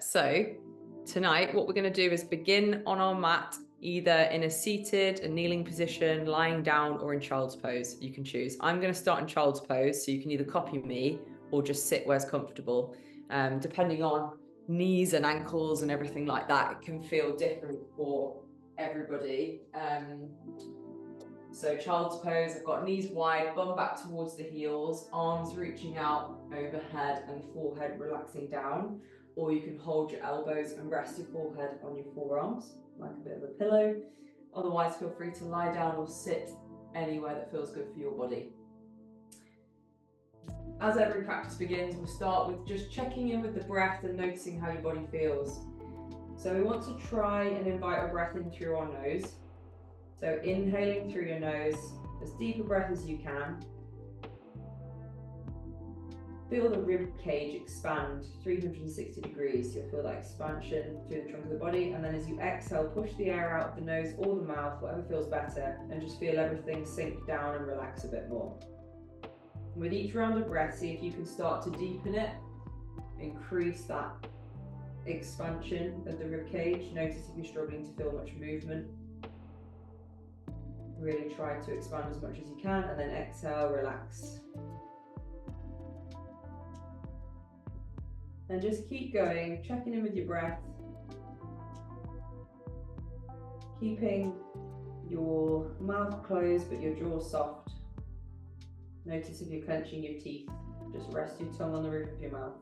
So tonight, what we're going to do is begin on our mat, either in a seated, a kneeling position, lying down, or in child's pose. You can choose. I'm going to start in child's pose, so you can either copy me or just sit where's comfortable. Depending on knees and ankles and everything like that, it can feel different for everybody. So child's pose, I've got knees wide, bum back towards the heels, arms reaching out overhead and forehead relaxing down. Or you can hold your elbows and rest your forehead on your forearms, like a bit of a pillow. Otherwise, feel free to lie down or sit anywhere that feels good for your body. As every practice begins, we'll start with just checking in with the breath and noticing how your body feels. So we want to try and invite our breath in through our nose. So inhaling through your nose, as deep a breath as you can. Feel the rib cage expand 360 degrees. You'll feel that expansion through the trunk of the body. And then as you exhale, push the air out of the nose or the mouth, whatever feels better, and just feel everything sink down and relax a bit more. With each round of breath, see if you can start to deepen it, increase that expansion of the rib cage. Notice if you're struggling to feel much movement. Really try to expand as much as you can, and then exhale, relax. And just keep going, checking in with your breath. Keeping your mouth closed, but your jaw soft. Notice if you're clenching your teeth. Just rest your tongue on the roof of your mouth.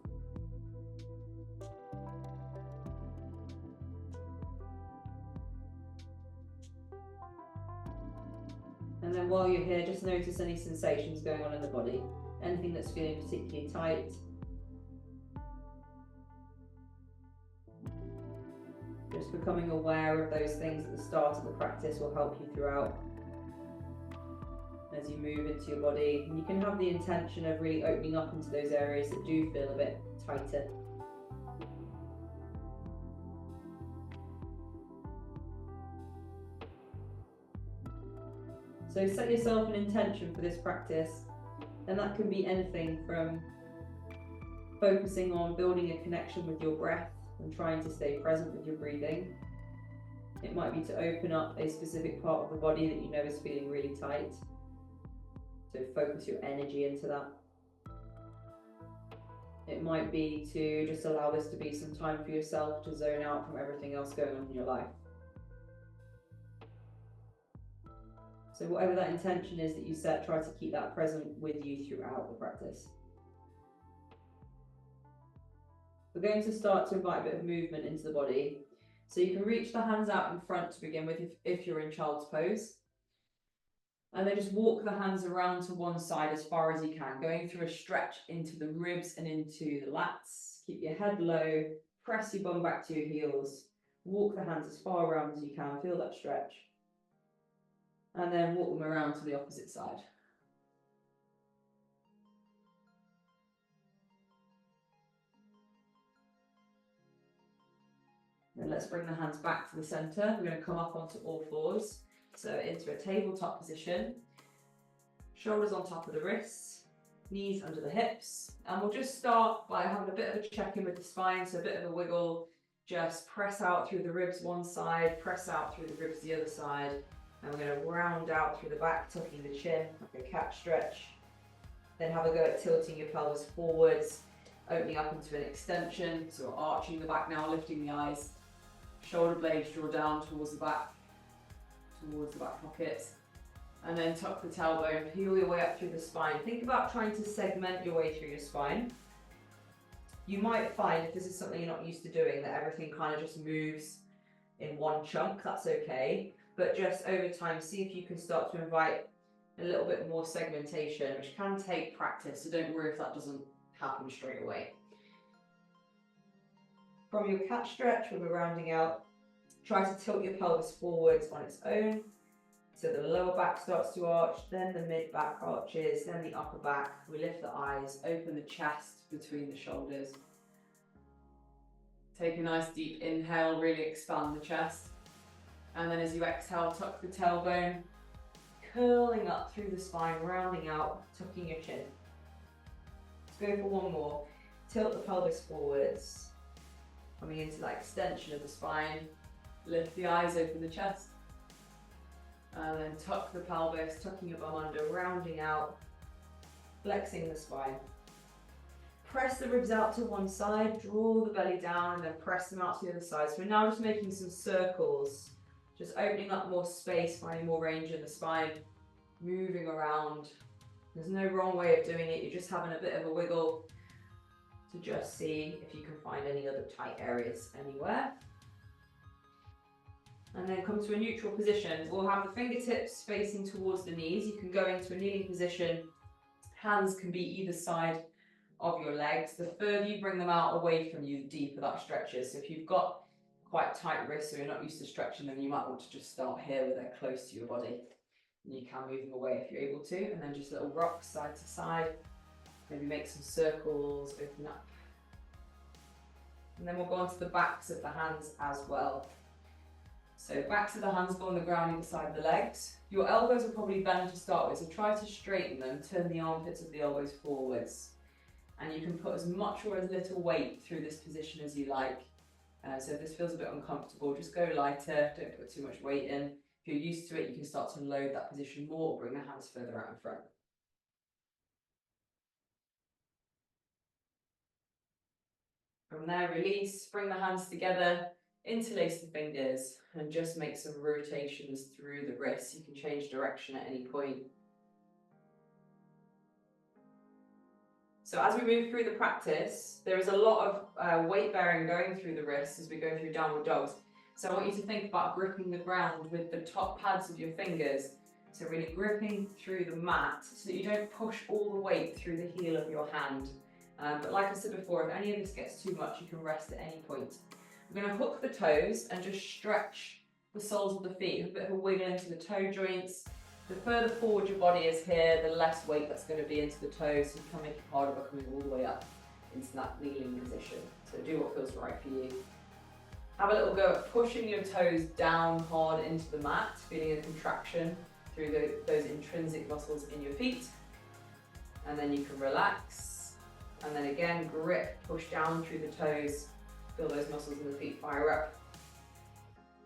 And then while you're here, just notice any sensations going on in the body. Anything that's feeling particularly tight. Just becoming aware of those things at the start of the practice will help you throughout. As you move into your body, and you can have the intention of really opening up into those areas that do feel a bit tighter. So set yourself an intention for this practice, and that can be anything from focusing on building a connection with your breath and trying to stay present with your breathing. It might be to open up a specific part of the body that you know is feeling really tight. So focus your energy into that. It might be to just allow this to be some time for yourself to zone out from everything else going on in your life. So whatever that intention is that you set, try to keep that present with you throughout the practice. We're going to start to invite a bit of movement into the body. So you can reach the hands out in front to begin with if you're in child's pose. And then just walk the hands around to one side as far as you can, going through a stretch into the ribs and into the lats. Keep your head low, press your bum back to your heels. Walk the hands as far around as you can, feel that stretch. And then walk them around to the opposite side. And let's bring the hands back to the center. We're going to come up onto all fours. So into a tabletop position. Shoulders on top of the wrists, knees under the hips. And we'll just start by having a bit of a check-in with the spine, so a bit of a wiggle. Just press out through the ribs one side, press out through the ribs the other side. And we're going to round out through the back, tucking the chin, like a cat stretch. Then have a go at tilting your pelvis forwards, opening up into an extension. So we're arching the back now, lifting the eyes. Shoulder blades draw down towards the back pockets. And then tuck the tailbone, peel your way up through the spine. Think about trying to segment your way through your spine. You might find, if this is something you're not used to doing, that everything kind of just moves in one chunk. That's okay. But just over time, see if you can start to invite a little bit more segmentation, which can take practice, so don't worry if that doesn't happen straight away. From your cat stretch, when we're rounding out, try to tilt your pelvis forwards on its own. So the lower back starts to arch, then the mid back arches, then the upper back. We lift the eyes, open the chest between the shoulders. Take a nice deep inhale, really expand the chest. And then as you exhale, tuck the tailbone, curling up through the spine, rounding out, tucking your chin. Let's go for one more. Tilt the pelvis forwards. Coming into that extension of the spine, lift the eyes, open the chest. And then tuck the pelvis, tucking your bum under, rounding out, flexing the spine. Press the ribs out to one side, draw the belly down, and then press them out to the other side. So we're now just making some circles, just opening up more space, finding more range in the spine, moving around. There's no wrong way of doing it, you're just having a bit of a wiggle to just see if you can find any other tight areas anywhere. And then come to a neutral position. We'll have the fingertips facing towards the knees. You can go into a kneeling position. Hands can be either side of your legs. The further you bring them out away from you, the deeper that stretches. So if you've got quite tight wrists or you're not used to stretching them, you might want to just start here where they're close to your body. And you can move them away if you're able to. And then just little rocks side to side. Maybe make some circles, open up. And then we'll go on to the backs of the hands as well. So backs of the hands go on the ground either side of the legs. Your elbows will probably bend to start with, so try to straighten them, turn the armpits of the elbows forwards. And you can put as much or as little weight through this position as you like. So if this feels a bit uncomfortable, just go lighter, don't put too much weight in. If you're used to it, you can start to load that position more or bring the hands further out in front. From there, release, bring the hands together, interlace the fingers, and just make some rotations through the wrists. You can change direction at any point. So as we move through the practice, there is a lot of weight bearing going through the wrists as we go through downward dogs. So I want you to think about gripping the ground with the top pads of your fingers. So really gripping through the mat so that you don't push all the weight through the heel of your hand. But like I said before, if any of this gets too much, you can rest at any point. We're going to hook the toes and just stretch the soles of the feet, a bit of a wiggle into the toe joints. The further forward your body is here, the less weight that's going to be into the toes, so you can make it harder by coming all the way up into that kneeling position. So do what feels right for you. Have a little go at pushing your toes down hard into the mat, feeling a contraction through those intrinsic muscles in your feet. And then you can relax. And then again, grip, push down through the toes. Feel those muscles in the feet fire up.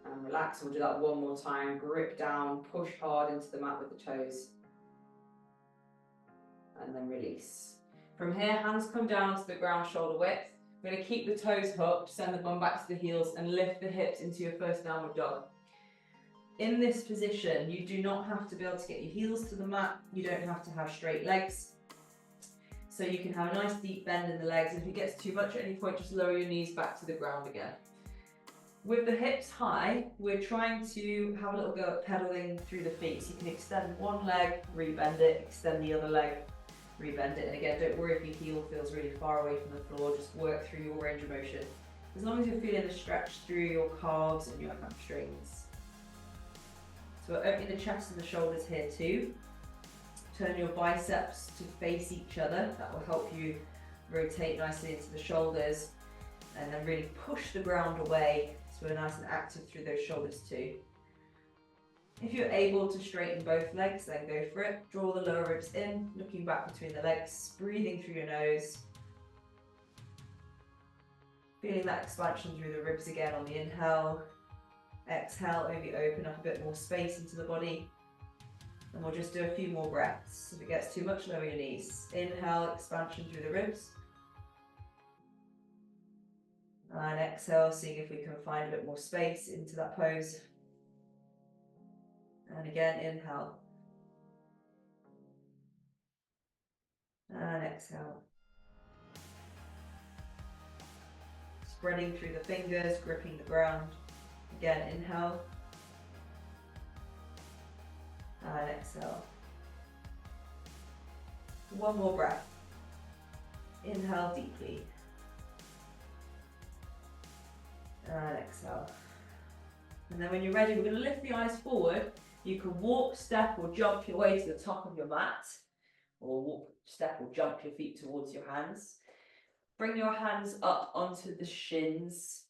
And relax, we'll do that one more time. Grip down, push hard into the mat with the toes. And then release. From here, hands come down to the ground shoulder width. We're going to keep the toes hooked, send the bum back to the heels and lift the hips into your first downward dog. In this position, you do not have to be able to get your heels to the mat. You don't have to have straight legs. So you can have a nice deep bend in the legs. If it gets too much at any point, just lower your knees back to the ground again. With the hips high, we're trying to have a little go at pedaling through the feet. So you can extend one leg, rebend it, extend the other leg, rebend it. And again, don't worry if your heel feels really far away from the floor, just work through your range of motion. As long as you're feeling the stretch through your calves and your hamstrings. So we're opening the chest and the shoulders here too. Turn your biceps to face each other. That will help you rotate nicely into the shoulders and then really push the ground away so we're nice and active through those shoulders too. If you're able to straighten both legs, then go for it. Draw the lower ribs in, looking back between the legs, breathing through your nose. Feeling that expansion through the ribs again on the inhale. Exhale, maybe open up a bit more space into the body. And we'll just do a few more breaths. If it gets too much, lower your knees. Inhale, expansion through the ribs. And exhale, seeing if we can find a bit more space into that pose. And again, inhale. And exhale. Spreading through the fingers, gripping the ground. Again, inhale. And exhale. One more breath. Inhale deeply. And exhale. And then when you're ready, we're going to lift the eyes forward. You can walk, step or jump your way to the top of your mat. Or walk, step or jump your feet towards your hands. Bring your hands up onto the shins.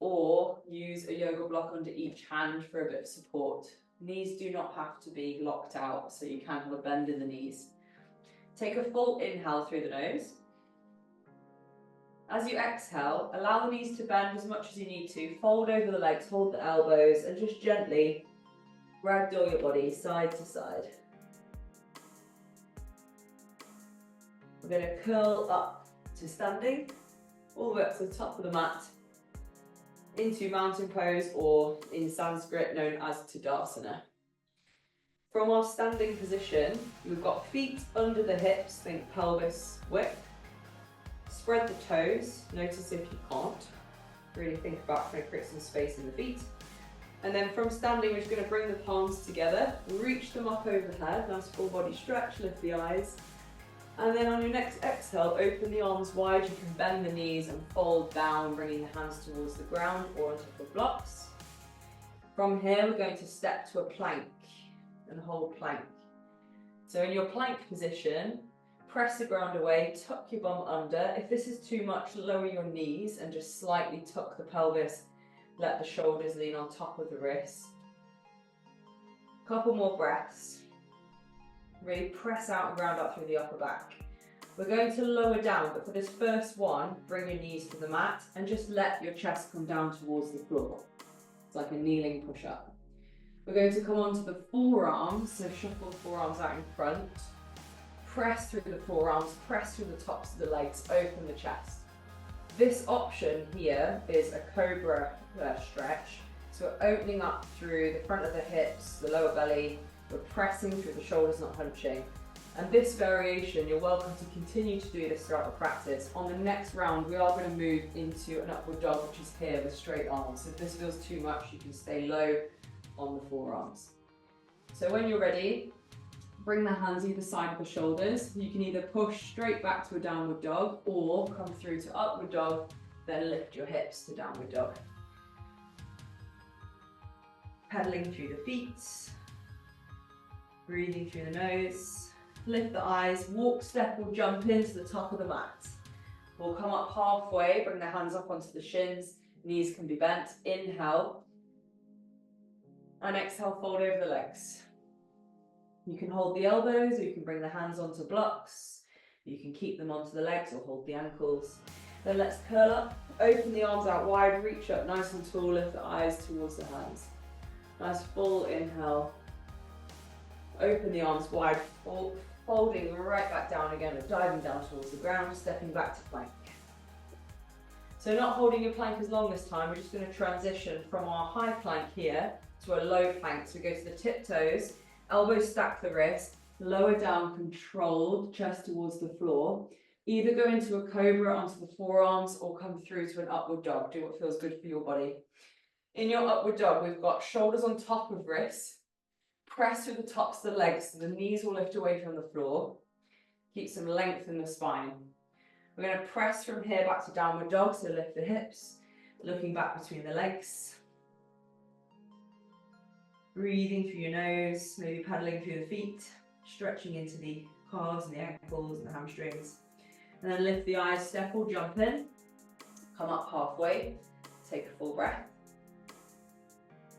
Or use a yoga block under each hand for a bit of support. Knees do not have to be locked out, so you can have a bend in the knees. Take a full inhale through the nose. As you exhale, allow the knees to bend as much as you need to. Fold over the legs, hold the elbows, and just gently ragdoll your body side to side. We're going to curl up to standing, all the way up to the top of the mat, into mountain pose, or in Sanskrit known as Tadasana. From our standing position, we've got feet under the hips, think pelvis width. Spread the toes, notice if you can't. Really think about trying to create some space in the feet. And then from standing, we're just going to bring the palms together, reach them up overhead, nice full body stretch, lift the eyes. And then on your next exhale, open the arms wide, you can bend the knees and fold down, bringing the hands towards the ground or on top of blocks. From here, we're going to step to a plank and hold plank. So in your plank position, press the ground away, tuck your bum under. If this is too much, lower your knees and just slightly tuck the pelvis. Let the shoulders lean on top of the wrists. Couple more breaths. Really press out and ground up through the upper back. We're going to lower down, but for this first one, bring your knees to the mat and just let your chest come down towards the floor. It's like a kneeling push-up. We're going to come onto the forearms, so shuffle the forearms out in front. Press through the forearms, press through the tops of the legs, open the chest. This option here is a cobra stretch. So we're opening up through the front of the hips, the lower belly, we're pressing through the shoulders, not hunching. And this variation, you're welcome to continue to do this throughout the practice. On the next round, we are going to move into an upward dog, which is here with straight arms. So if this feels too much, you can stay low on the forearms. So when you're ready, bring the hands either side of the shoulders. You can either push straight back to a downward dog or come through to upward dog, then lift your hips to downward dog. Pedaling through the feet. Breathing through the nose, lift the eyes, walk, step or jump into the top of the mat. We'll come up halfway, bring the hands up onto the shins, knees can be bent. Inhale, and exhale, fold over the legs. You can hold the elbows, or you can bring the hands onto blocks. You can keep them onto the legs or hold the ankles. Then let's curl up, open the arms out wide, reach up nice and tall, lift the eyes towards the hands. Nice full inhale. Open the arms wide, folding right back down again, or diving down towards the ground, stepping back to plank. So not holding your plank as long this time, we're just going to transition from our high plank here to a low plank. So we go to the tiptoes, elbows stack the wrist, lower down, controlled, chest towards the floor. Either go into a cobra onto the forearms or come through to an upward dog. Do what feels good for your body. In your upward dog, we've got shoulders on top of wrists. Press through the tops of the legs so the knees will lift away from the floor. Keep some length in the spine. We're going to press from here back to downward dog, so lift the hips, looking back between the legs. Breathing through your nose, maybe paddling through the feet, stretching into the calves and the ankles and the hamstrings. And then lift the eyes, step or jump in. Come up halfway, take a full breath.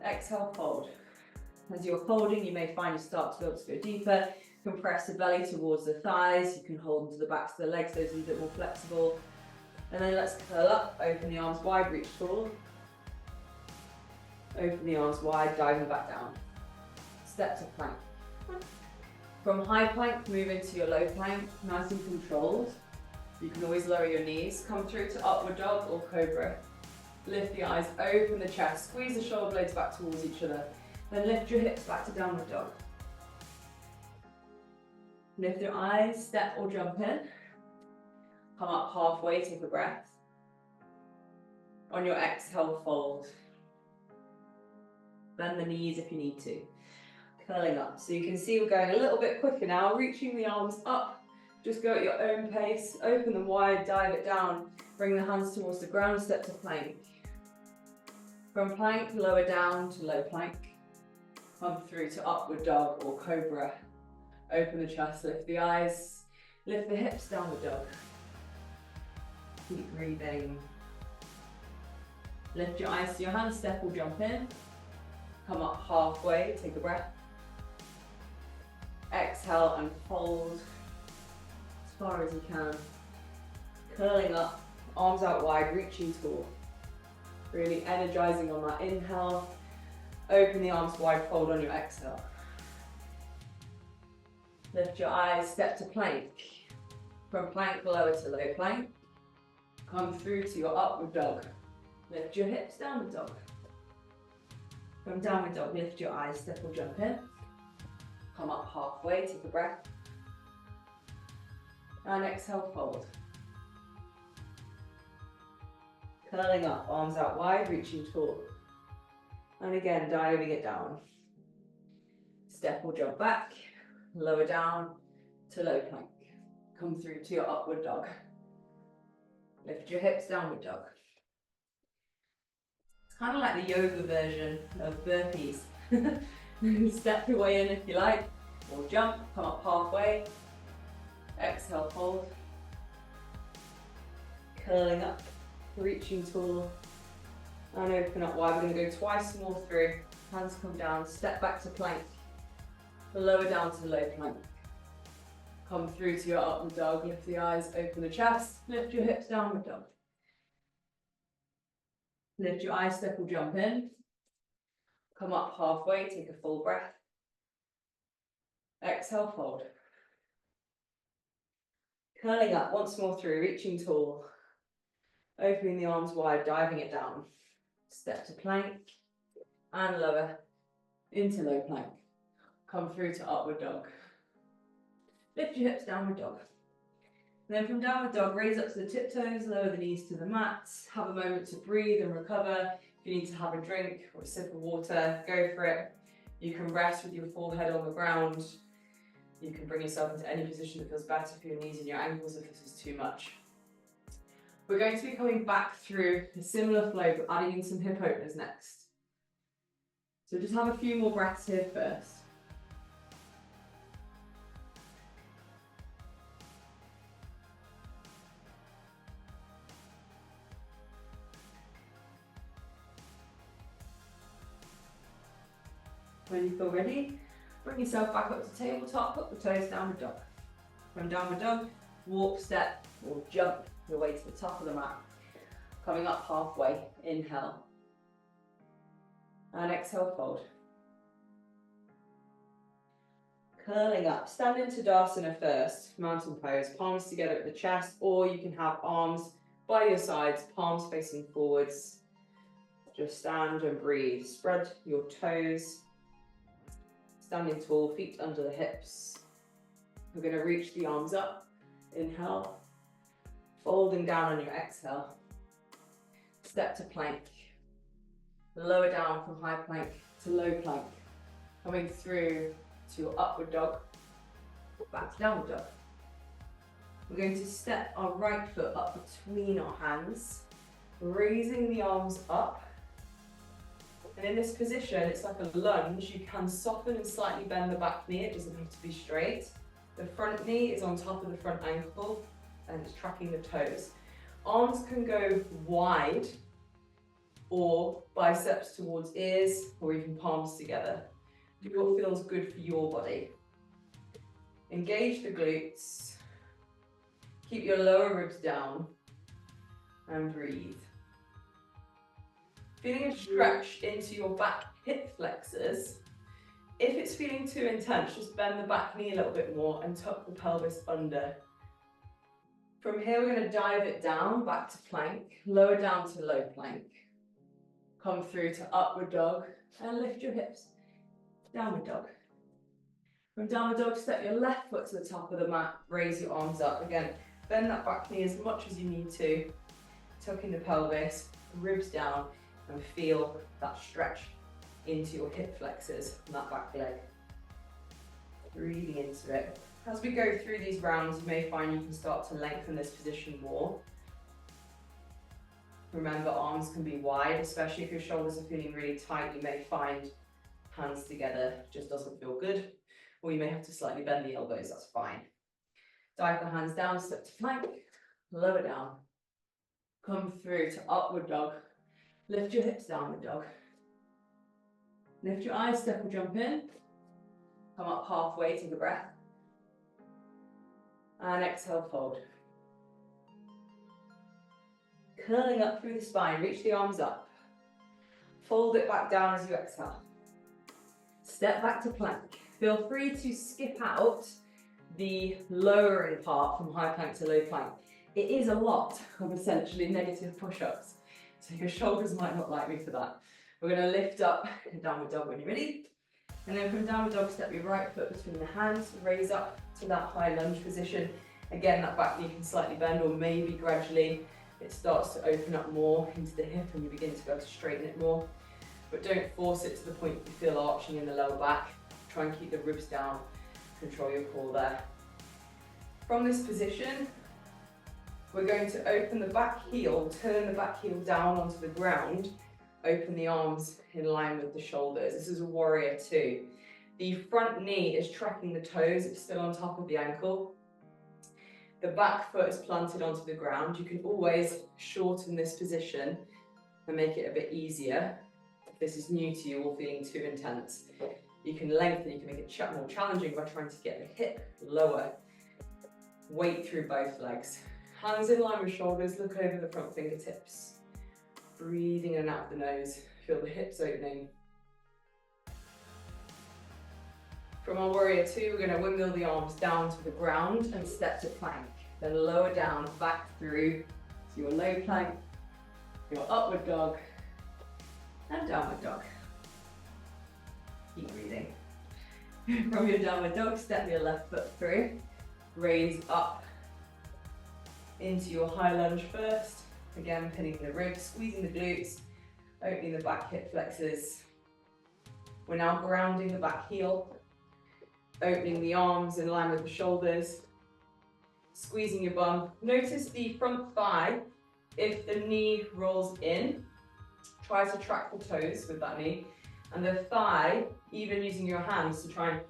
Exhale, fold. As you're folding, you may find you start to be able to go deeper. You can press the belly towards the thighs. You can hold them to the backs of the legs, those are a bit more flexible. And then let's curl up, open the arms wide, reach tall. Open the arms wide, diving back down. Step to plank. From high plank, move into your low plank, nice and controlled. You can always lower your knees. Come through to upward dog or cobra. Lift the eyes, open the chest, squeeze the shoulder blades back towards each other. Then lift your hips back to downward dog. Lift your eyes, step or jump in. Come up halfway, take a breath. On your exhale, fold. Bend the knees if you need to. Curling up. So you can see we're going a little bit quicker now, reaching the arms up. Just go at your own pace, open them wide, dive it down. Bring the hands towards the ground, step to plank. From plank, lower down to low plank. Come through to upward dog or cobra. Open the chest, lift the eyes, lift the hips, downward dog. Keep breathing. Lift your eyes to your hands, step or jump in. Come up halfway, take a breath. Exhale and fold as far as you can. Curling up, arms out wide, reaching tall. Really energizing on that inhale. Open the arms wide, fold on your exhale. Lift your eyes, step to plank. From plank, lower to low plank. Come through to your upward dog. Lift your hips, downward dog. From downward dog, lift your eyes, step or jump in. Come up halfway, take a breath. And exhale, fold. Curling up, arms out wide, reaching tall. And again, diving it down. Step or jump back, lower down to low plank. Come through to your upward dog. Lift your hips, downward dog. It's kind of like the yoga version of burpees. Step your way in if you like, or jump, come up halfway. Exhale, fold. Curling up, reaching tall. And open up wide. We're going to go twice more through. Hands come down, step back to plank. Lower down to low plank. Come through to your upward dog, lift the eyes, open the chest, lift your hips, downward dog. Lift your eyes, step or jump in. Come up halfway, take a full breath. Exhale, fold. Curling up once more through, reaching tall. Opening the arms wide, diving it down. Step to plank and lower into low plank. Come through to upward dog. Lift your hips, downward dog. And then from downward dog, raise up to the tiptoes, lower the knees to the mat. Have a moment to breathe and recover. If you need to have a drink or a sip of water, go for it. You can rest with your forehead on the ground. You can bring yourself into any position that feels better for your knees and your ankles if this is too much. We're going to be coming back through a similar flow, but adding in some hip openers next. So just have a few more breaths here first. When you feel ready, bring yourself back up to tabletop, put the toes downward dog. From downward dog, walk, step, or jump your way to the top of the mat. Coming up halfway, inhale. And exhale, fold. Curling up, stand into Tadasana first, mountain pose, palms together at the chest, or you can have arms by your sides, palms facing forwards. Just stand and breathe. Spread your toes. Standing tall, feet under the hips. We're going to reach the arms up. Inhale. Folding down on your exhale. Step to plank. Lower down from high plank to low plank. Coming through to your upward dog. Back to downward dog. We're going to step our right foot up between our hands. Raising the arms up. And in this position, it's like a lunge. You can soften and slightly bend the back knee. It doesn't have to be straight. The front knee is on top of the front ankle and it's tracking the toes. Arms can go wide or biceps towards ears or even palms together. Do what feels good for your body. Engage the glutes. Keep your lower ribs down and breathe. Feeling a stretch into your back hip flexors. If it's feeling too intense, just bend the back knee a little bit more and tuck the pelvis under. From here, we're going to dive it down, back to plank, lower down to low plank. Come through to upward dog and lift your hips. Downward dog. From downward dog, step your left foot to the top of the mat, raise your arms up. Again, bend that back knee as much as you need to. Tucking the pelvis, ribs down, and feel that stretch into your hip flexors and that back leg. Breathing into it. As we go through these rounds, you may find you can start to lengthen this position more. Remember, arms can be wide, especially if your shoulders are feeling really tight. You may find hands together just doesn't feel good, or you may have to slightly bend the elbows, that's fine. Dive the hands down, step to plank, lower down. Come through to upward dog. Lift your hips, downward dog. Lift your eyes, step or jump in. Come up halfway, take a breath. And exhale, fold. Curling up through the spine, reach the arms up. Fold it back down as you exhale. Step back to plank. Feel free to skip out the lowering part from high plank to low plank. It is a lot of essentially negative push-ups, so your shoulders might not like me for that. We're going to lift up in downward dog when you're ready. And then from downward dog, step your right foot between the hands, raise up to that high lunge position. Again, that back knee can slightly bend, or maybe gradually it starts to open up more into the hip and you begin to be able to straighten it more. But don't force it to the point you feel arching in the lower back. Try and keep the ribs down, control your core there. From this position, we're going to open the back heel, turn the back heel down onto the ground, open the arms in line with the shoulders. This is a warrior two. The front knee is tracking the toes, it's still on top of the ankle. The back foot is planted onto the ground. You can always shorten this position and make it a bit easier. If this is new to you or feeling too intense, you can lengthen, you can make it more challenging by trying to get the hip lower. Weight through both legs. Hands in line with shoulders, look over the front fingertips. Breathing in and out of the nose, feel the hips opening. From our warrior two, we're going to windmill the arms down to the ground and step to plank. Then lower down, back through to your low plank, your upward dog, and downward dog. Keep breathing. From your downward dog, step your left foot through, raise up into your high lunge first. Again, pinning the ribs, squeezing the glutes, opening the back hip flexors. We're now grounding the back heel, opening the arms in line with the shoulders, squeezing your bum. Notice the front thigh. If the knee rolls in, try to track the toes with that knee. And the thigh, even using your hands to try and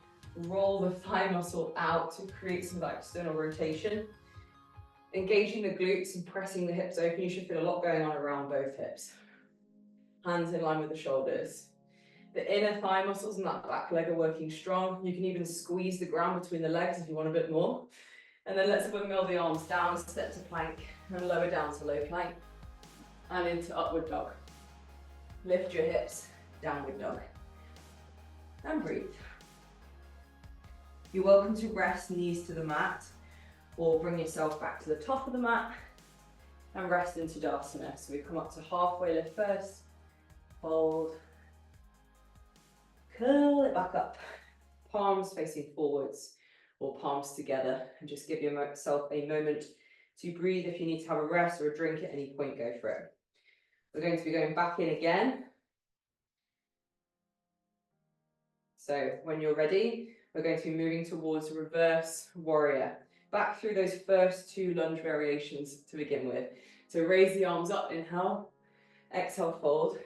roll the thigh muscle out to create some of that external rotation. Engaging the glutes and pressing the hips open. You should feel a lot going on around both hips. Hands in line with the shoulders. The inner thigh muscles and that back leg are working strong. You can even squeeze the ground between the legs if you want a bit more. And then let's windmill the arms down, step to plank, and lower down to low plank, and into upward dog. Lift your hips, downward dog, and breathe. You're welcome to rest knees to the mat, or bring yourself back to the top of the mat, and rest into Tadasana. So we come up to halfway lift first, hold, curl it back up, palms facing forwards or palms together, and just give yourself a moment to breathe. If you need to have a rest or a drink at any point, go for it. We're going to be going back in again. So when you're ready, we're going to be moving towards reverse warrior. Back through those first two lunge variations to begin with. So raise the arms up, inhale, exhale, fold,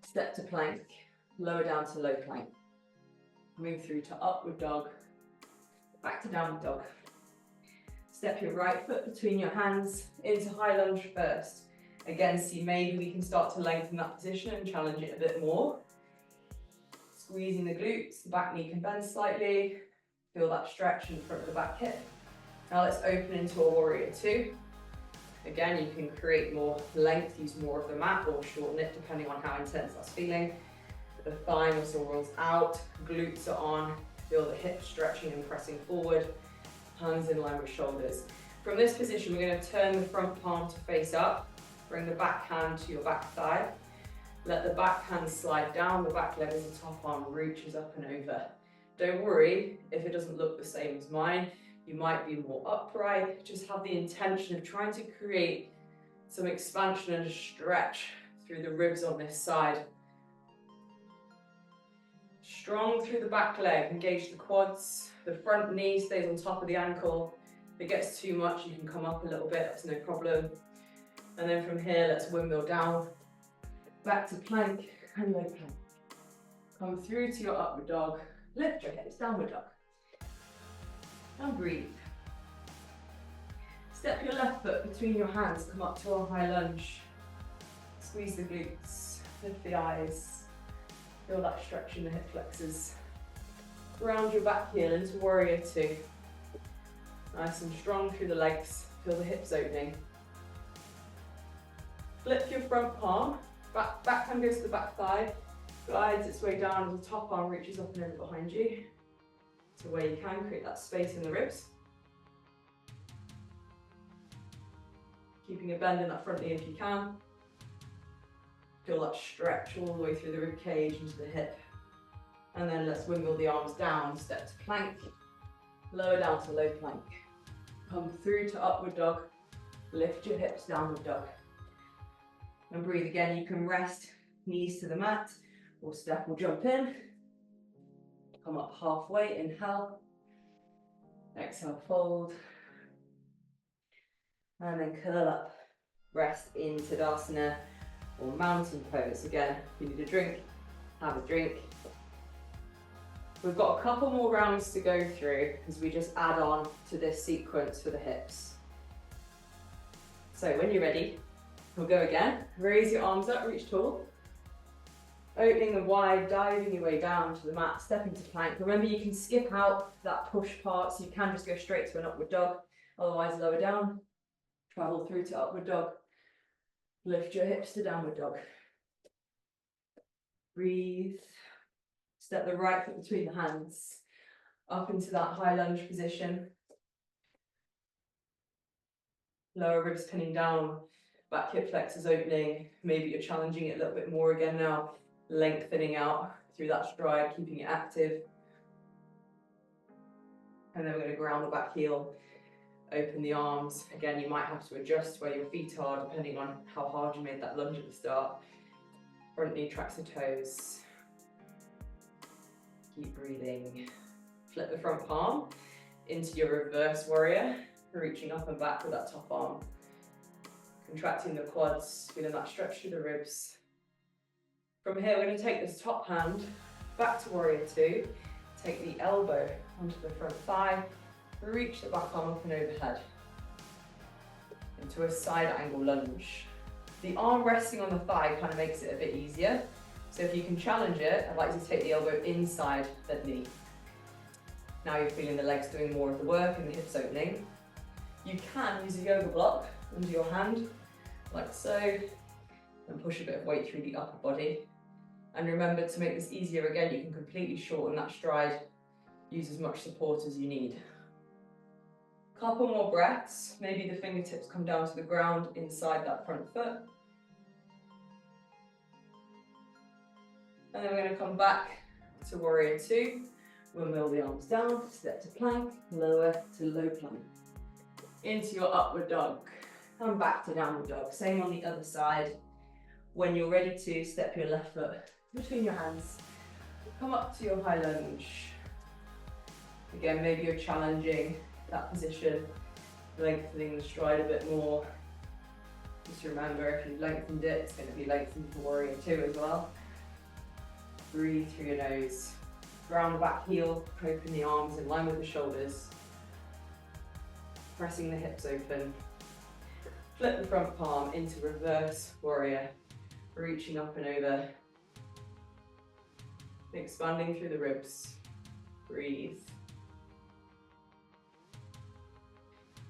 step to plank, lower down to low plank. Move through to upward dog, back to downward dog. Step your right foot between your hands into high lunge first. Again, see maybe we can start to lengthen that position and challenge it a bit more. Squeezing the glutes, the back knee can bend slightly. Feel that stretch in front of the back hip. Now let's open into a warrior two. Again, you can create more length, use more of the mat, or shorten it depending on how intense that's feeling. The thigh muscle rolls out, glutes are on. Feel the hips stretching and pressing forward. Hands in line with shoulders. From this position, we're going to turn the front palm to face up. Bring the back hand to your back thigh. Let the back hand slide down, the back leg as the top arm reaches up and over. Don't worry if it doesn't look the same as mine. You might be more upright. Just have the intention of trying to create some expansion and stretch through the ribs on this side. Strong through the back leg, engage the quads. The front knee stays on top of the ankle. If it gets too much, you can come up a little bit, that's no problem. And then from here, let's windmill down, back to plank and low plank. Come through to your upward dog, lift your hips, downward dog. And breathe. Step your left foot between your hands, come up to a high lunge. Squeeze the glutes, lift the eyes. Feel that stretch in the hip flexors. Round your back heel into warrior two. Nice and strong through the legs. Feel the hips opening. front palm, back hand goes to the back thigh, glides its way down as the top arm reaches up and over behind you. So where you can, create that space in the ribs. Keeping a bend in that front knee if you can. Feel that stretch all the way through the rib cage into the hip. And then let's wiggle the arms down, step to plank, lower down to low plank. Come through to upward dog, lift your hips, downward dog. And breathe again, you can rest, knees to the mat, or step or jump in. Come up halfway, inhale. Exhale, fold. And then curl up, rest in Tadasana or mountain pose. Again, if you need a drink, have a drink. We've got a couple more rounds to go through as we just add on to this sequence for the hips. So when you're ready, we'll go again. Raise your arms up, reach tall. Opening them wide, diving your way down to the mat, step into plank. Remember, you can skip out that push part, so you can just go straight to an upward dog, otherwise lower down. Travel through to upward dog. Lift your hips to downward dog. Breathe. Step the right foot between the hands, up into that high lunge position. Lower ribs pinning down, back hip flexors opening. Maybe you're challenging it a little bit more again now, lengthening out through that stride, keeping it active. And then we're going to ground the back heel, open the arms. Again, you might have to adjust where your feet are depending on how hard you made that lunge at the start. Front knee tracks the toes. Keep breathing. Flip the front palm into your reverse warrior, reaching up and back with that top arm. Contracting the quads, feeling that stretch through the ribs. From here, we're going to take this top hand back to warrior two. Take the elbow onto the front thigh, reach the back arm up and overhead into a side angle lunge. The arm resting on the thigh kind of makes it a bit easier. So if you can challenge it, I'd like you to take the elbow inside the knee. Now you're feeling the legs doing more of the work and the hips opening. You can use a yoga block under your hand, like so, and push a bit of weight through the upper body. And remember, to make this easier again, you can completely shorten that stride, use as much support as you need. Couple more breaths, maybe the fingertips come down to the ground inside that front foot. And then we're going to come back to warrior two. Windmill the arms down, step to plank, lower to low plank. Into your upward dog, and back to downward dog. Same on the other side. When you're ready to, step your left foot between your hands. Come up to your high lunge. Again, maybe you're challenging that position, lengthening the stride a bit more. Just remember, if you've lengthened it, it's going to be lengthened for warrior two as well. Breathe through your nose. Ground the back heel, open the arms in line with the shoulders. Pressing the hips open. Flip the front palm into reverse warrior. Reaching up and over. Expanding through the ribs. Breathe.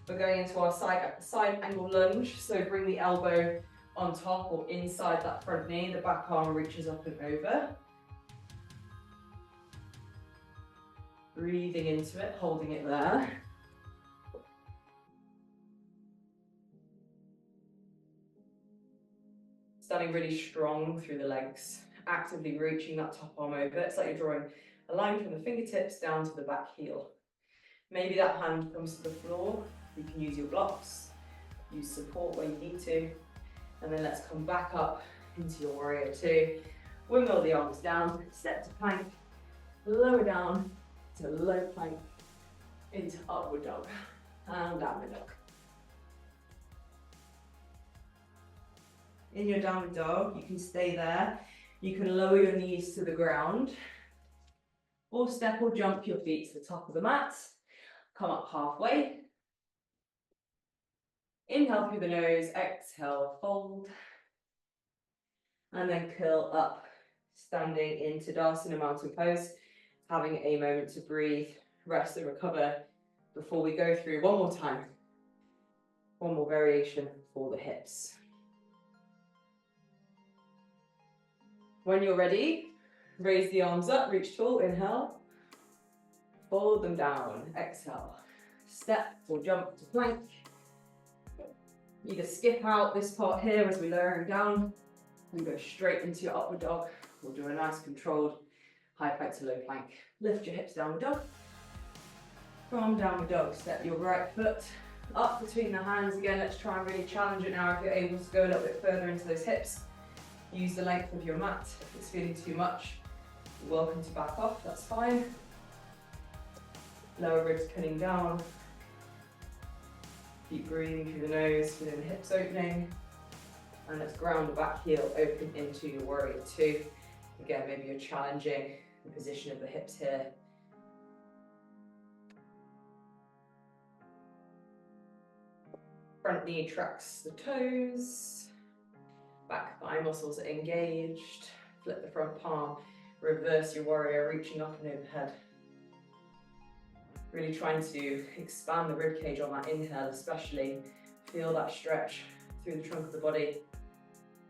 We're going into our side angle lunge. So bring the elbow on top or inside that front knee. The back arm reaches up and over. Breathing into it, holding it there. Standing really strong through the legs, actively reaching that top arm over. It's like you're drawing a line from the fingertips down to the back heel. Maybe that hand comes to the floor. You can use your blocks, use support where you need to. And then let's come back up into your warrior two. Windmill the arms down, step to plank, lower down to low plank, into upward dog, and downward dog. In your downward dog, you can stay there. You can lower your knees to the ground, or step or jump your feet to the top of the mat. Come up halfway. Inhale through the nose, exhale, fold. And then curl up, standing in Tadasana mountain pose. Having a moment to breathe, rest and recover before we go through one more time. One more variation for the hips. When you're ready, raise the arms up, reach tall, inhale. Fold them down, exhale. Step or jump to plank. Either skip out this part here as we're lowering down and go straight into your upward dog. We'll do a nice controlled high plank to low plank. Lift your hips, downward dog. From downward dog, step your right foot up between the hands. Again, let's try and really challenge it now. If you're able to go a little bit further into those hips, use the length of your mat. If it's feeling too much, you're welcome to back off, that's fine. Lower ribs pinning down. Keep breathing through the nose, feeling the hips opening. And let's ground the back heel open into your warrior two. Again, maybe you're challenging the position of the hips here. Front knee tracks the toes. Back thigh muscles are engaged. Flip the front palm. Reverse your warrior, reaching up and overhead. Really trying to expand the rib cage on that inhale, especially. Feel that stretch through the trunk of the body.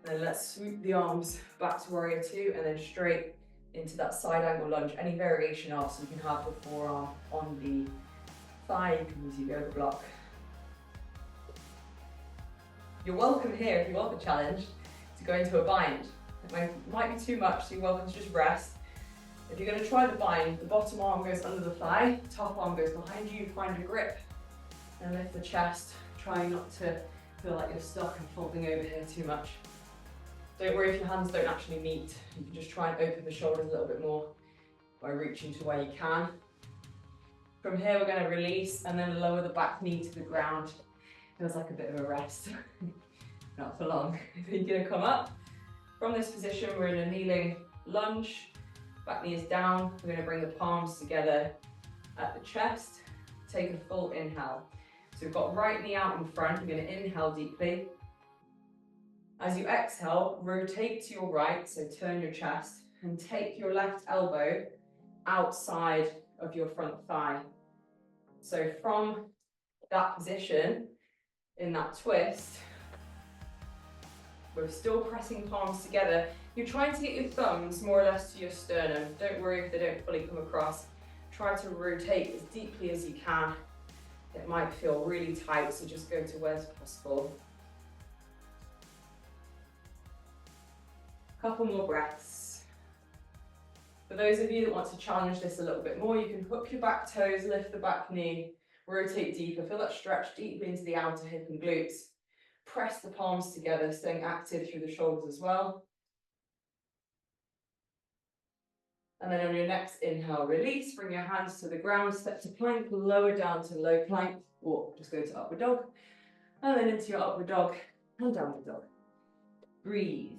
And then let's swoop the arms back to warrior two and then straight into that side angle lunge. Any variation of, so you can have the forearm on the thigh, you can use your yoga block. You're welcome here, if you want the challenge, to go into a bind. It might be too much, so you're welcome to just rest. If you're going to try the bind, the bottom arm goes under the thigh, top arm goes behind you, find a grip, and lift the chest, trying not to feel like you're stuck and folding over here too much. Don't worry if your hands don't actually meet, you can just try and open the shoulders a little bit more by reaching to where you can. From here we're going to release and then lower the back knee to the ground. Feels like a bit of a rest, not for long. You're going to come up. From this position we're in a kneeling lunge, back knee is down, we're going to bring the palms together at the chest, take a full inhale. So we've got right knee out in front, we're going to inhale deeply. As you exhale, rotate to your right, so turn your chest, and take your left elbow outside of your front thigh. So from that position, in that twist, we're still pressing palms together. You're trying to get your thumbs more or less to your sternum. Don't worry if they don't fully come across. Try to rotate as deeply as you can. It might feel really tight, so just go to where's possible. Couple more breaths. For those of you that want to challenge this a little bit more, you can hook your back toes, lift the back knee, rotate deeper, feel that stretch deeply into the outer hip and glutes. Press the palms together, staying active through the shoulders as well. And then on your next inhale, release, bring your hands to the ground, step to plank, lower down to low plank, or just go to upward dog. And then into your upward dog and downward dog. Breathe.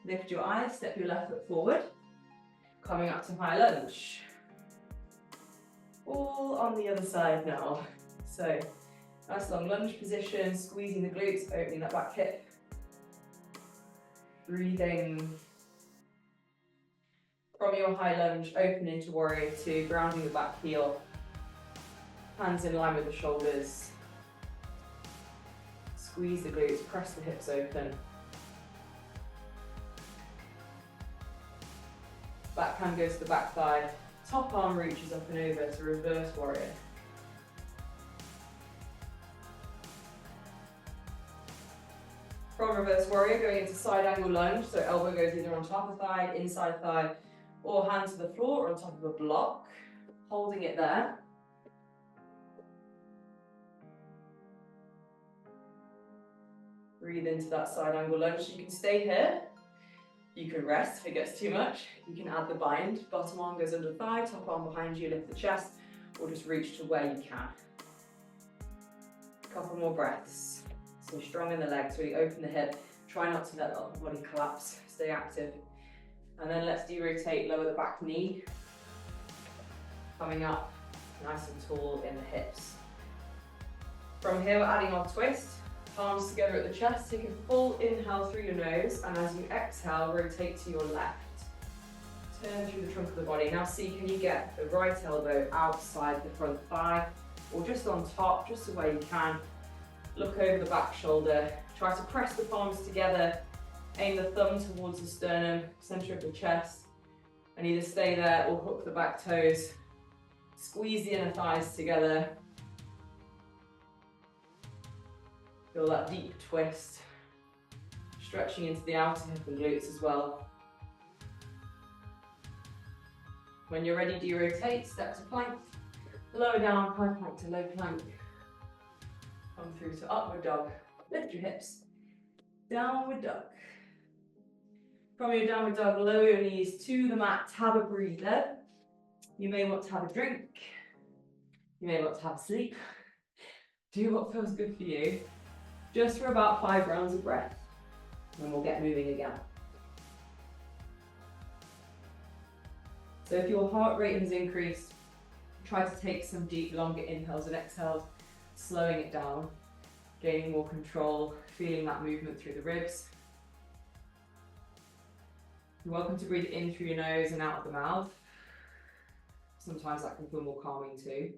Lift your eyes, step your left foot forward. Coming up to high lunge. All on the other side now. So, nice long lunge position, squeezing the glutes, opening that back hip. Breathing. From your high lunge, open into warrior two, grounding the back heel. Hands in line with the shoulders. Squeeze the glutes, press the hips open. Back hand goes to the back thigh. Top arm reaches up and over to reverse warrior. From reverse warrior, going into side angle lunge, so elbow goes either on top of thigh, inside thigh, or hand to the floor or on top of a block, holding it there. Breathe into that side angle lunge. So you can stay here. You can rest if it gets too much. You can add the bind. Bottom arm goes under thigh, top arm behind you, lift the chest, or just reach to where you can. Couple more breaths. So strong in the legs, really open the hip. Try not to let the upper body collapse. Stay active. And then let's de-rotate, lower the back knee. Coming up nice and tall in the hips. From here, we're adding our twist. Palms together at the chest, take a full inhale through your nose, and as you exhale, rotate to your left. Turn through the trunk of the body. Now see, can you get the right elbow outside the front thigh, or just on top, just the way you can. look over the back shoulder. Try to press the palms together. Aim the thumb towards the sternum, center of the chest, and either stay there or hook the back toes. Squeeze the inner thighs together. Feel that deep twist. Stretching into the outer hip and glutes as well. When you're ready, do rotate, step to plank, lower down, high plank to low plank. Come through to upward dog. Lift your hips. Downward dog. From your downward dog, lower your knees to the mat. Have a breather. You may want to have a drink. You may want to have a sleep. Do what feels good for you. Just for about 5 rounds of breath. And we'll get moving again. So if your heart rate has increased, try to take some deep, longer inhales and exhales, slowing it down, gaining more control, feeling that movement through the ribs. You're welcome to breathe in through your nose and out of the mouth. Sometimes that can feel more calming too.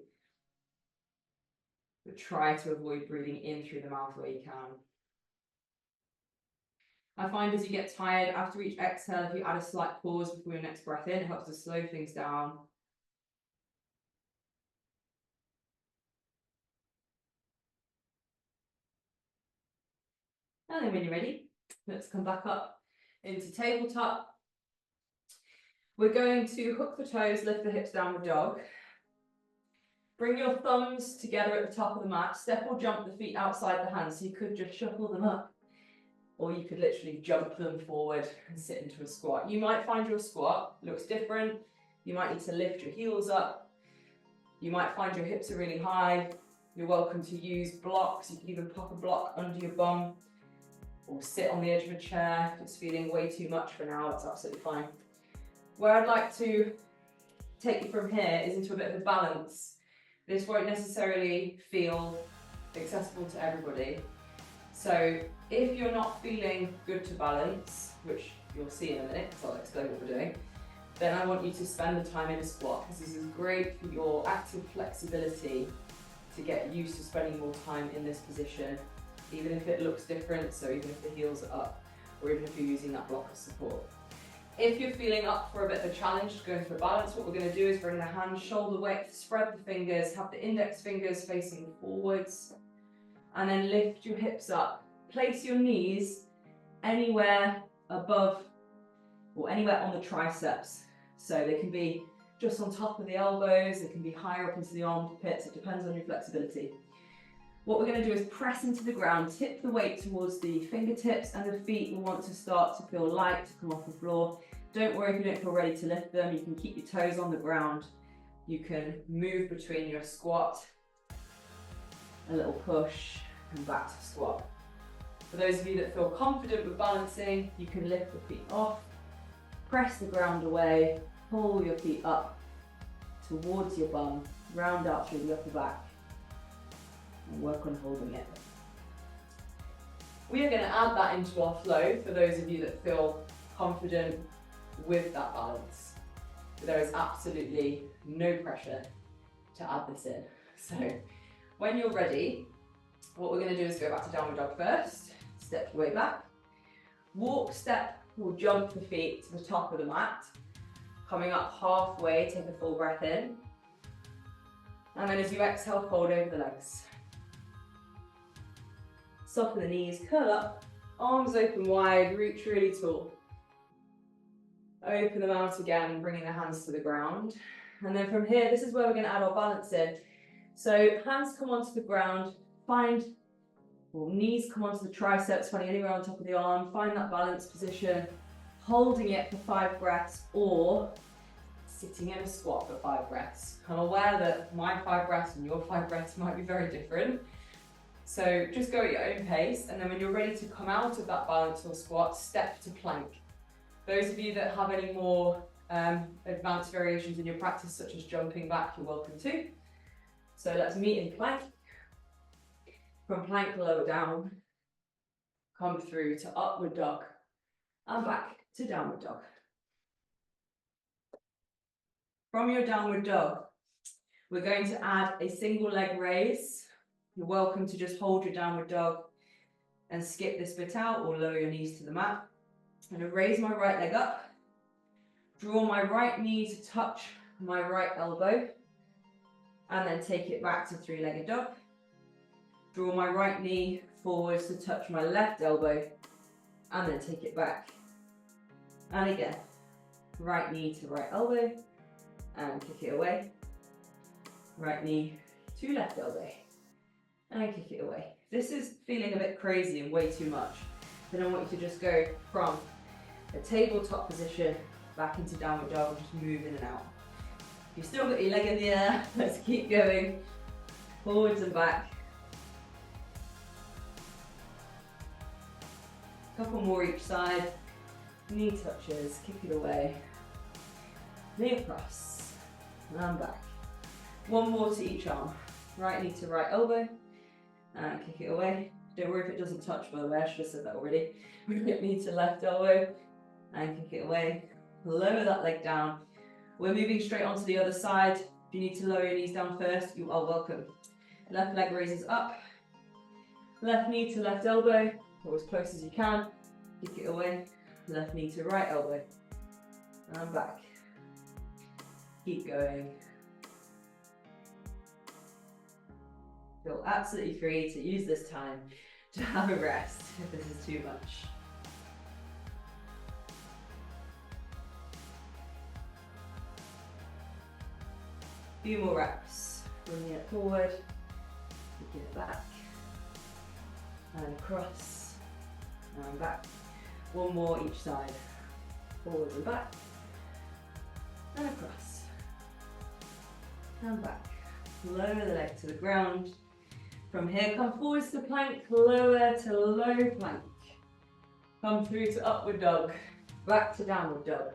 But try to avoid breathing in through the mouth where you can. I find as you get tired, after each exhale, if you add a slight pause before your next breath in, it helps to slow things down. And then when you're ready, let's come back up into tabletop. We're going to hook the toes, lift the hips, downward dog. Bring your thumbs together at the top of the mat. Step or jump the feet outside the hands, so you could just shuffle them up. Or you could literally jump them forward and sit into a squat. You might find your squat looks different. You might need to lift your heels up. You might find your hips are really high. You're welcome to use blocks. You can even pop a block under your bum or sit on the edge of a chair. If it's feeling way too much for now, that's absolutely fine. Where I'd like to take you from here is into a bit of a balance. This won't necessarily feel accessible to everybody. So if you're not feeling good to balance, which you'll see in a minute, because I'll explain what we're doing, then I want you to spend the time in a squat, because this is great for your active flexibility to get used to spending more time in this position, even if it looks different, so even if the heels are up, or even if you're using that block of support. If you're feeling up for a bit of a challenge to go into a balance, what we're going to do is bring the hands shoulder width, spread the fingers, have the index fingers facing forwards, and then lift your hips up. Place your knees anywhere above or anywhere on the triceps. So they can be just on top of the elbows, they can be higher up into the armpits, it depends on your flexibility. What we're going to do is press into the ground, tip the weight towards the fingertips, and the feet will want to start to feel light, to come off the floor. Don't worry if you don't feel ready to lift them, you can keep your toes on the ground. You can move between your squat, a little push, and back to squat. For those of you that feel confident with balancing, you can lift the feet off, press the ground away, pull your feet up towards your bum, round out through the upper back, and work on holding it. We are going to add that into our flow for those of you that feel confident with that balance. But there is absolutely no pressure to add this in. So when you're ready, what we're going to do is go back to downward dog first. Step your way back. Walk, step, or jump the feet to the top of the mat. Coming up halfway, take a full breath in. And then as you exhale, fold over the legs. Soften the knees, curl up, arms open wide, reach really tall. Open them out again, bringing the hands to the ground. And then from here, this is where we're going to add our balance in. So hands come onto the ground, knees come onto the triceps, finding anywhere on top of the arm, find that balance position, holding it for 5 breaths, or sitting in a squat for 5 breaths. I'm aware that my 5 breaths and your 5 breaths might be very different. So just go at your own pace, and then when you're ready to come out of that balance or squat, step to plank. Those of you that have any more advanced variations in your practice, such as jumping back, you're welcome to. So let's meet in plank. From plank, lower down, come through to upward dog, and back to downward dog. From your downward dog, we're going to add a single leg raise You're welcome to just hold your downward dog and skip this bit out or lower your knees to the mat. I'm going to raise my right leg up, draw my right knee to touch my right elbow, and then take it back to three-legged dog. Draw my right knee forwards to touch my left elbow, and then take it back. And again, right knee to right elbow, and kick it away. Right knee to left elbow, and kick it away. This is feeling a bit crazy and way too much. Then I want you to just go from a tabletop position back into downward dog and just move in and out. You've still got your leg in the air, let's keep going. Forwards and back. Couple more each side. Knee touches, kick it away. Knee across, and back. One more to each arm. Right knee to right elbow, and kick it away. Don't worry if it doesn't touch, by the way, I should have said that already. Right knee to left elbow, and kick it away. Lower that leg down. We're moving straight onto the other side. If you need to lower your knees down first, you are welcome. Left leg raises up. Left knee to left elbow, or as close as you can. Kick it away. Left knee to right elbow, and back. Keep going. Feel absolutely free to use this time to have a rest if this is too much. Few more reps. Bringing it forward, taking it back, and across, and back. One more each side. Forward and back, and across, and back. Lower the leg to the ground. From here, come forwards to plank, lower to low plank. Come through to upward dog, back to downward dog.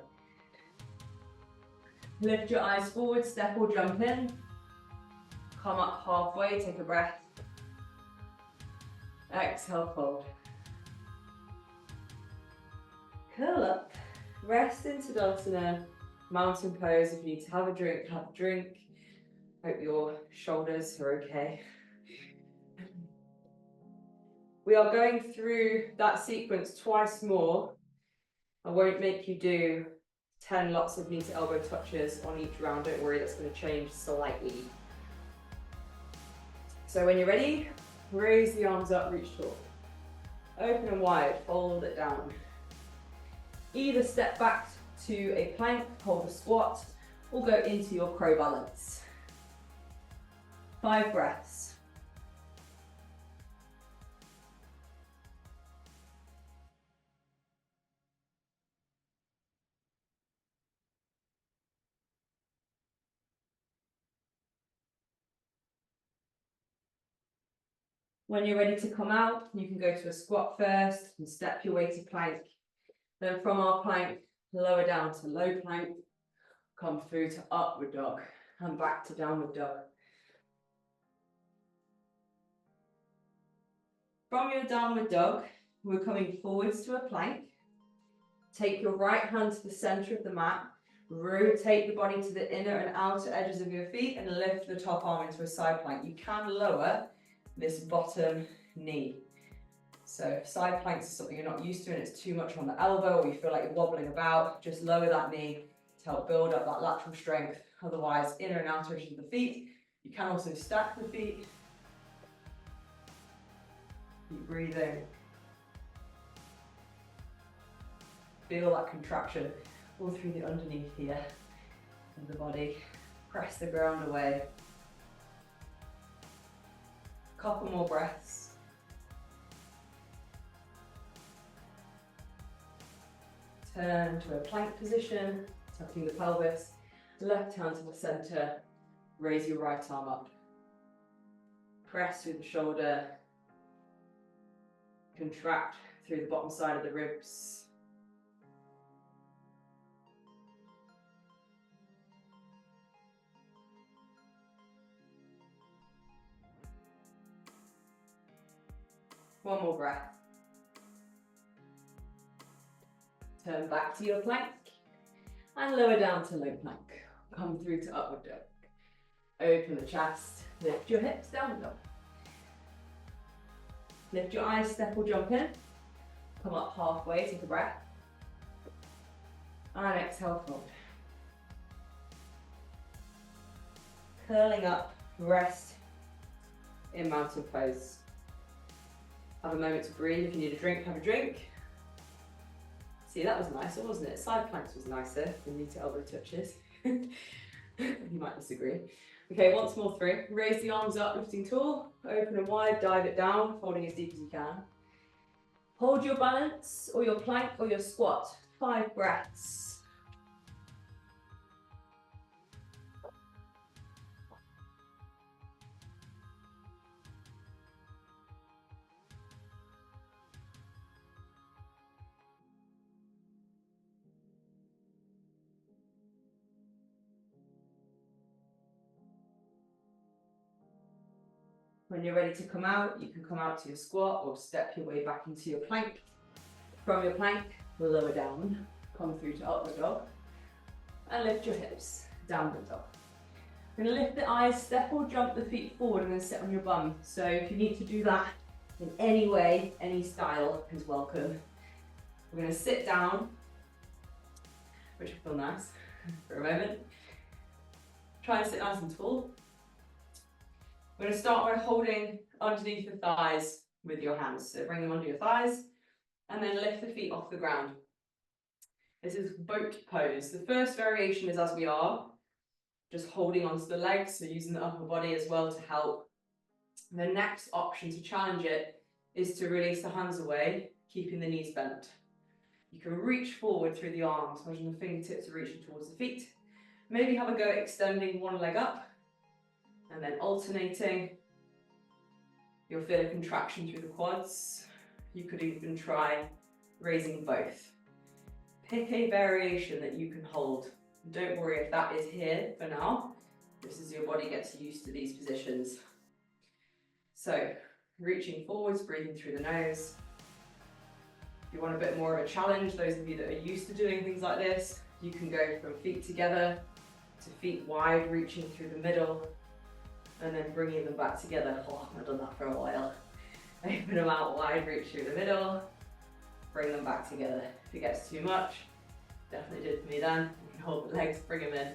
Lift your eyes forward, step or jump in. Come up halfway, take a breath. Exhale, fold. Curl up, rest into Tadasana, mountain pose. If you need to have a drink, have a drink. Hope your shoulders are okay. We are going through that sequence twice more. I won't make you do 10 lots of knee to elbow touches on each round. Don't worry, that's going to change slightly. So when you're ready, raise the arms up, reach tall. Open and wide, fold it down. Either step back to a plank, hold a squat, or go into your crow balance. 5 breaths. When you're ready to come out, you can go to a squat first and step your way to plank. Then from our plank, lower down to low plank, come through to upward dog and back to downward dog. From your downward dog, we're coming forwards to a plank. Take your right hand to the center of the mat, rotate the body to the inner and outer edges of your feet and lift the top arm into a side plank. You can lower this bottom knee. So if side planks is something you're not used to and it's too much on the elbow or you feel like you're wobbling about, just lower that knee to help build up that lateral strength. Otherwise, inner and outer edges of the feet. You can also stack the feet. Keep breathing. Feel that contraction all through the underneath here of the body. Press the ground away. Couple more breaths. Turn to a plank position, tucking the pelvis. Left hand to the center. Raise your right arm up. Press through the shoulder. Contract through the bottom side of the ribs. One more breath. Turn back to your plank and lower down to low plank. Come through to upward dog. Open the chest, lift your hips, down dog. Lift your eyes, step or jump in. Come up halfway, take a breath. And exhale, fold. Curling up, rest in mountain pose. Have a moment to breathe. If you need a drink, have a drink. See, that was nicer, wasn't it? Side planks was nicer than knee to elbow touches. You might disagree. Okay, once more through. Raise the arms up, lifting tall. Open and wide, dive it down, folding as deep as you can. Hold your balance, or your plank, or your squat. 5 breaths. When you're ready to come out, you can come out to your squat or step your way back into your plank. From your plank, lower down, come through to upward dog, and lift your hips, downward dog. We're going to lift the eyes, step or jump the feet forward and then sit on your bum. So if you need to do that in any way, any style is welcome. We're going to sit down, which will feel nice for a moment. Try and sit nice and tall. We're going to start by holding underneath the thighs with your hands. So bring them under your thighs and then lift the feet off the ground. This is boat pose. The first variation is as we are, just holding onto the legs, so using the upper body as well to help. The next option to challenge it is to release the hands away, keeping the knees bent. You can reach forward through the arms, imagine the fingertips are reaching towards the feet. Maybe have a go at extending one leg up, and then alternating. You'll feel a contraction through the quads. You could even try raising both. Pick a variation that you can hold. Don't worry if that is here for now. This is your body gets used to these positions. So, reaching forwards, breathing through the nose. If you want a bit more of a challenge, those of you that are used to doing things like this, you can go from feet together to feet wide, reaching through the middle, and then bringing them back together. Oh, I've done that for a while. Open them out wide, reach through the middle, bring them back together. If it gets too much, definitely did for me then. You can hold the legs, bring them in.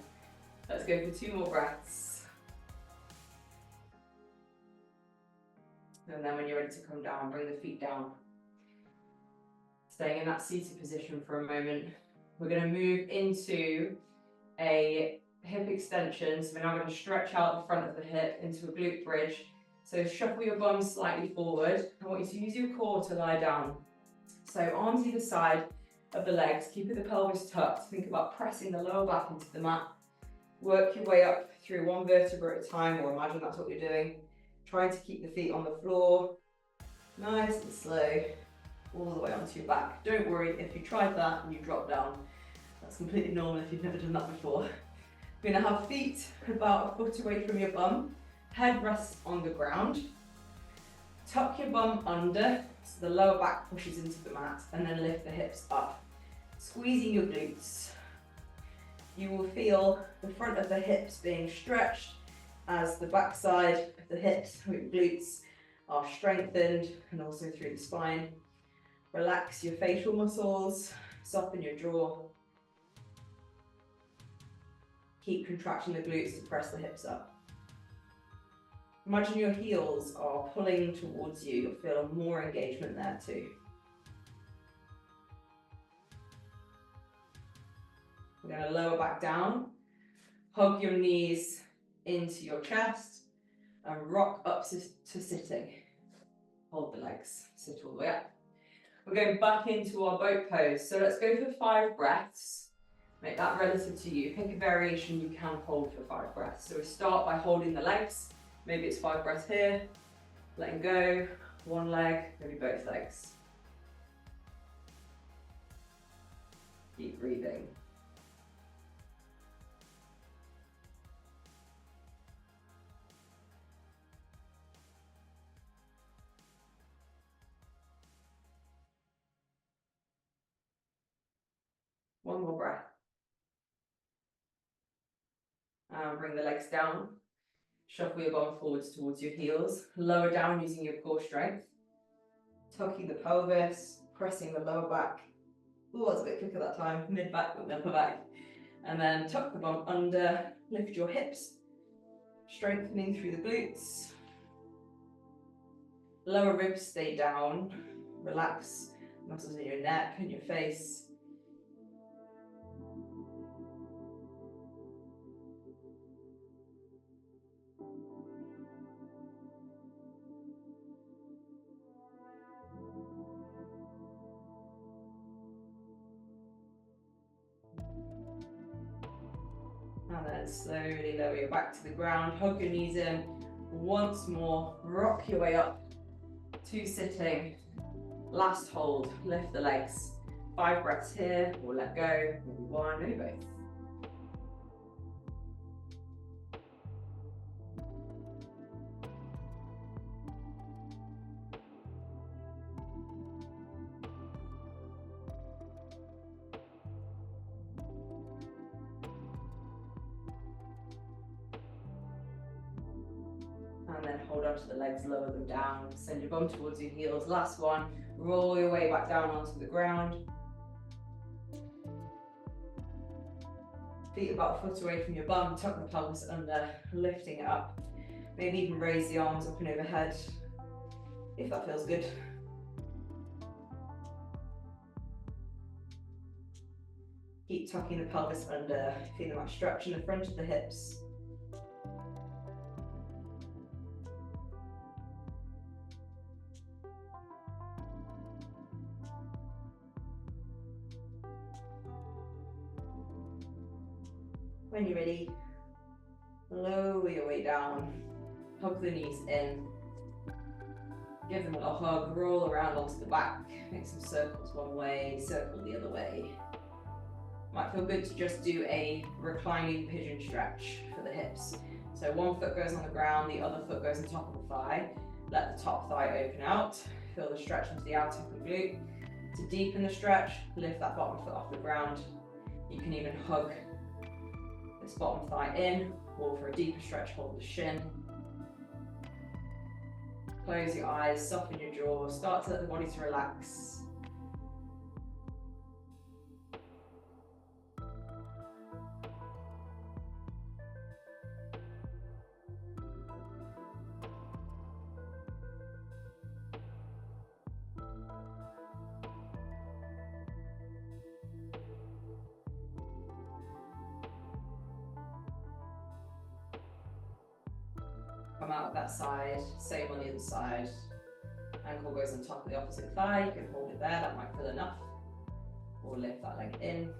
Let's go for 2 more breaths. And then when you're ready to come down, bring the feet down. Staying in that seated position for a moment. We're going to move into a hip extension. So we're now going to stretch out the front of the hip into a glute bridge. So shuffle your bum slightly forward. I want you to use your core to lie down. So arms either side of the legs, keeping the pelvis tucked. Think about pressing the lower back into the mat. Work your way up through one vertebra at a time, or imagine that's what you're doing. Trying to keep the feet on the floor, nice and slow, all the way onto your back. Don't worry if you tried that and you drop down. That's completely normal if you've never done that before. You're going to have feet about a foot away from your bum, head rests on the ground. Tuck your bum under, so the lower back pushes into the mat, and then lift the hips up, squeezing your glutes. You will feel the front of the hips being stretched as the back side of the hips, glutes, are strengthened, and also through the spine. Relax your facial muscles, soften your jaw. Keep contracting the glutes to press the hips up. Imagine your heels are pulling towards you. You'll feel more engagement there too. We're going to lower back down. Hug your knees into your chest and rock up to sitting. Hold the legs, sit all the way up. We're going back into our boat pose. So let's go for 5 breaths. Make that relative to you. Pick a variation you can hold for 5 breaths. So we start by holding the legs. Maybe it's 5 breaths here. Letting go. 1 leg, maybe both legs. Keep breathing. One more breath. And bring the legs down. Shuffle your bum forwards towards your heels. Lower down using your core strength. tucking the pelvis, pressing the lower back. Oh, that's a bit quicker that time. Mid back with upper back. And then tuck the bum under, lift your hips, strengthening through the glutes. Lower ribs stay down. Relax muscles in your neck and your face. And then slowly lower your back to the ground, hug your knees in. Once more, rock your way up to sitting. Last hold, lift the legs. 5 breaths here, or let go, maybe 1, maybe both. And then hold on to the legs, lower them down, send your bum towards your heels. Last one, roll your way back down onto the ground. Feet about a foot away from your bum, tuck the pelvis under, lifting it up. Maybe even raise the arms up and overhead, if that feels good. Keep tucking the pelvis under, feeling that stretch in the front of the hips. When you're ready, lower your way down, hug the knees in, give them a little hug, roll around onto the back, make some circles one way, circle the other way. Might feel good to just do a reclining pigeon stretch for the hips. So one foot goes on the ground, the other foot goes on top of the thigh. Let the top thigh open out, feel the stretch into the outer glute. To deepen the stretch, lift that bottom foot off the ground. You can even hug this bottom thigh in, or for a deeper stretch, hold the shin. Close your eyes, soften your jaw, start to let the body to relax. Come out of that side, same on the other side. Ankle goes on top of the opposite thigh, you can hold it there, that might feel enough. Or lift that leg in.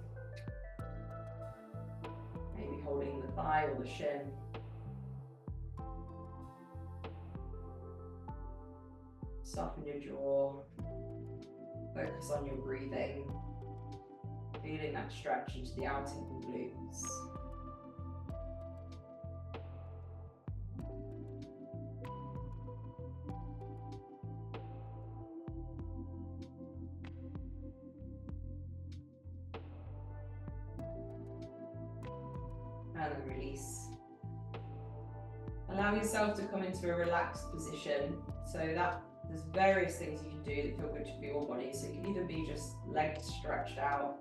Maybe holding the thigh or the shin. Soften your jaw, focus on your breathing, feeling that stretch into the outer glutes. And then release. Allow yourself to come into a relaxed position. So that there's various things you can do that feel good for your body. So it can either be just legs stretched out,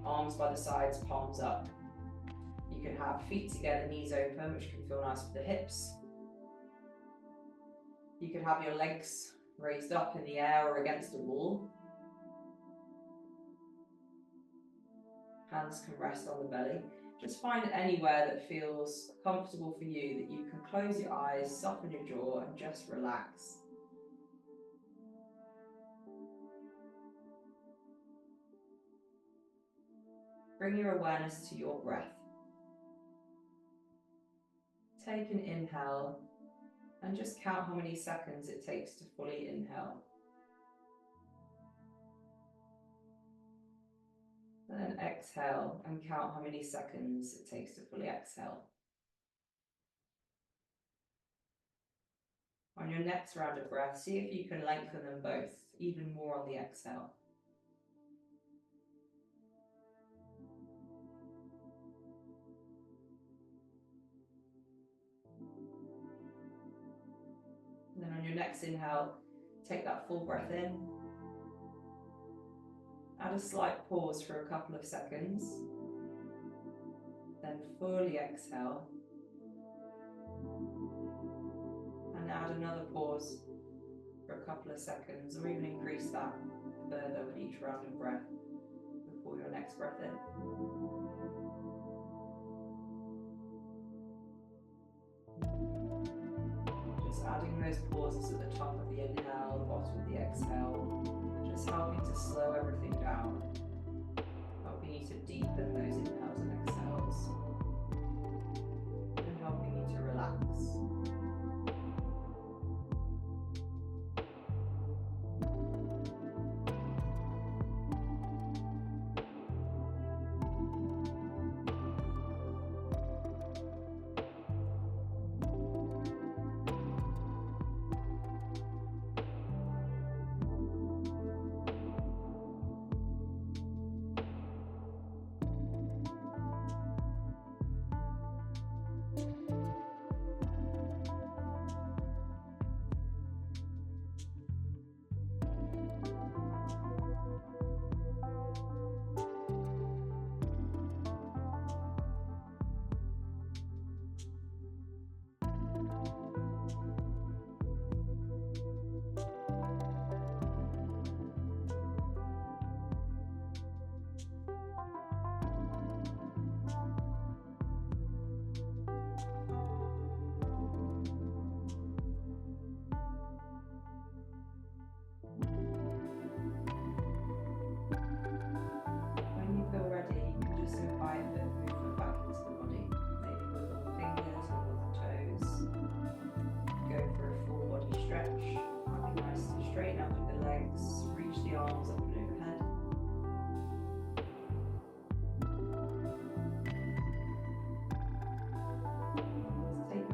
arms by the sides, palms up. You can have feet together, knees open, which can feel nice for the hips. You could have your legs raised up in the air or against a wall. Hands can rest on the belly. Just find anywhere that feels comfortable for you, that you can close your eyes, soften your jaw, and just relax. Bring your awareness to your breath. Take an inhale and just count how many seconds it takes to fully inhale. Then exhale and count how many seconds it takes to fully exhale. On your next round of breath, see if you can lengthen them both even more on the exhale. And then on your next inhale, Take that full breath in. Add a slight pause for a couple of seconds. Then fully exhale. And add another pause for a couple of seconds, or even increase that further with each round of breath before your next breath in. Just adding those pauses at the top of the inhale, the bottom of the exhale, just helping to slow everything down, helping you to deepen those inhales and exhales, and helping you to relax.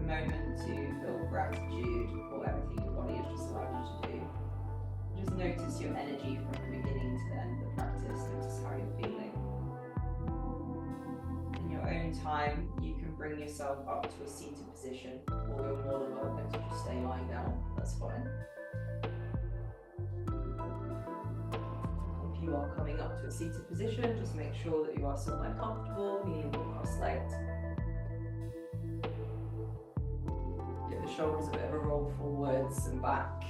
Moment to feel gratitude for everything your body has just allowed you to do. Just notice your energy from the beginning to the end of the practice. Notice how you're feeling. In your own time, you can bring yourself up to a seated position, or you're more than welcome to just stay lying down. That's fine. If you are coming up to a seated position, just make sure that you are somewhere comfortable, meaning you're cross-legged. Shoulders a bit of a roll forwards and back.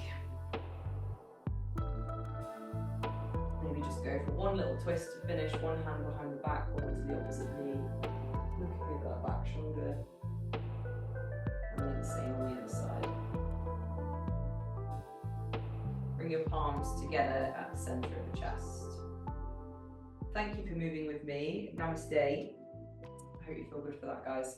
Maybe just go for one little twist to finish, one hand behind the back, one to the opposite knee. Looking over that back shoulder. And then the same on the other side. Bring your palms together at the centre of the chest. Thank you for moving with me. Namaste. I hope you feel good for that, guys.